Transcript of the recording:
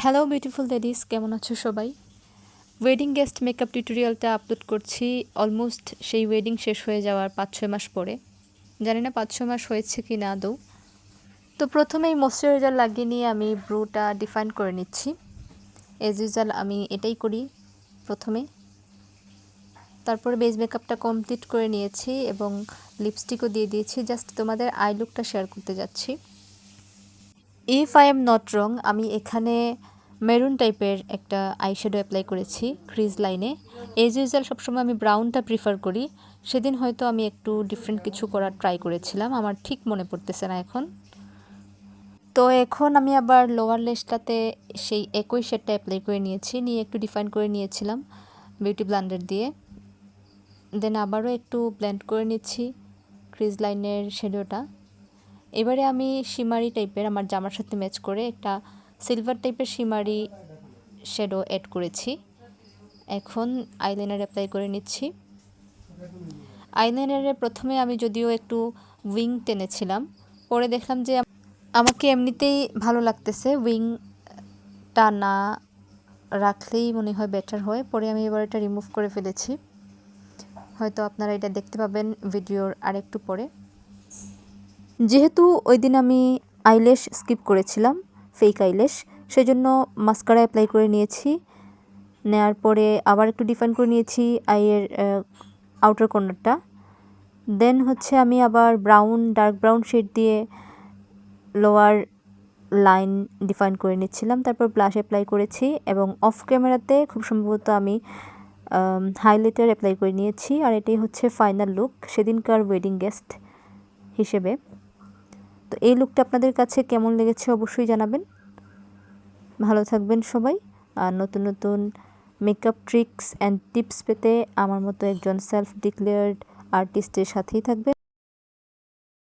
Hello beautiful ladies, কেমন আছো সবাই? ওয়েডিং গেস্ট মেকআপ টিউটোরিয়ালটা আপলোড করছি অলমোস্ট সেই ওয়েডিং শেষ হয়ে যাওয়ার 5-6 মাস পরে। জানি না 5-6 মাস হয়েছে কি না আদৌ। তো প্রথমেই ময়শ্চারাইজার লাগিয়ে নিয়ে আমি ব্রুটা ডিফাইন করে নিচ্ছি। এজ ইউজুয়াল আমি এটাই করি প্রথমে। তারপরে বেস মেকআপটা কমপ্লিট করে নিয়েছি এবং লিপস্টিকও দিয়ে দিয়েছি। জাস্ট তোমাদের আই লুকটা শেয়ার করতে যাচ্ছি। If I am not wrong, আমি এখানে মেরুন টাইপের একটা আইশ্যাডো অ্যাপ্লাই করেছি ক্রিজ লাইনে। এজ ইউজুয়াল সবসময় আমি ব্রাউনটা প্রিফার করি। সেদিন হয়তো আমি একটু ডিফারেন্ট কিছু করার ট্রাই করেছিলাম, আমার ঠিক মনে পড়তেছে না এখন। তো এখন আমি আবার লোয়ার লেসটাতে সেই একই শেডটা অ্যাপ্লাই করে নিয়েছি, নিয়ে একটু ডিফাইন করে নিয়েছিলাম বিউটি ব্লেন্ডার দিয়ে। দেন আবারও একটু ব্লেন্ড করে নিচ্ছি ক্রিজ লাইনের শ্যাডোটা। এবারে আমি শিমারি টাইপের আমার জামার সাথে ম্যাচ করে একটা সিলভার টাইপের শিমারি শ্যাডো অ্যাড করেছি। এখন আইলাইনার অ্যাপ্লাই করে নিচ্ছি। আইলাইনারে প্রথমে আমি যদিও একটু উইং টেনেছিলাম, পরে দেখলাম যে আমাকে এমনিতেই ভালো লাগতেছে, উইংটা না রাখলেই মনে হয় বেটার হয়। পরে আমি এবার এটা রিমুভ করে ফেলেছি, হয়তো আপনারা এটা দেখতে পাবেন ভিডিওর আরেকটু পরে। যেহেতু ওই দিন আমি আইল্যাশ স্কিপ করেছিলাম, ফেক আইল্যাশ, সেজন্য মাস্কারা অ্যাপ্লাই করে নিয়েছি। নেওয়ার পরে আবার একটু ডিফাইন করে নিয়েছি আইয়ের আউটার কর্নারটা। দেন হচ্ছে আমি আবার ডার্ক ব্রাউন শেড দিয়ে লোয়ার লাইন ডিফাইন করে নিচ্ছিলাম। তারপর ব্লাশ অ্যাপ্লাই করেছি এবং অফ ক্যামেরাতে খুব সম্ভবত আমি হাইলাইটার অ্যাপ্লাই করে নিয়েছি। আর এটাই হচ্ছে ফাইনাল লুক সেদিনকার ওয়েডিং গেস্ট হিসেবে। তো এই লুকটা আপনাদের কাছে কেমন লেগেছে অবশ্যই জানাবেন। ভালো থাকবেন সবাই। আর নতুন নতুন মেকআপ ট্রিক্স অ্যান্ড টিপস পেতে আমার মতো একজন সেলফ ডিক্লেয়ার্ড আর্টিস্টের সাথেই থাকবেন।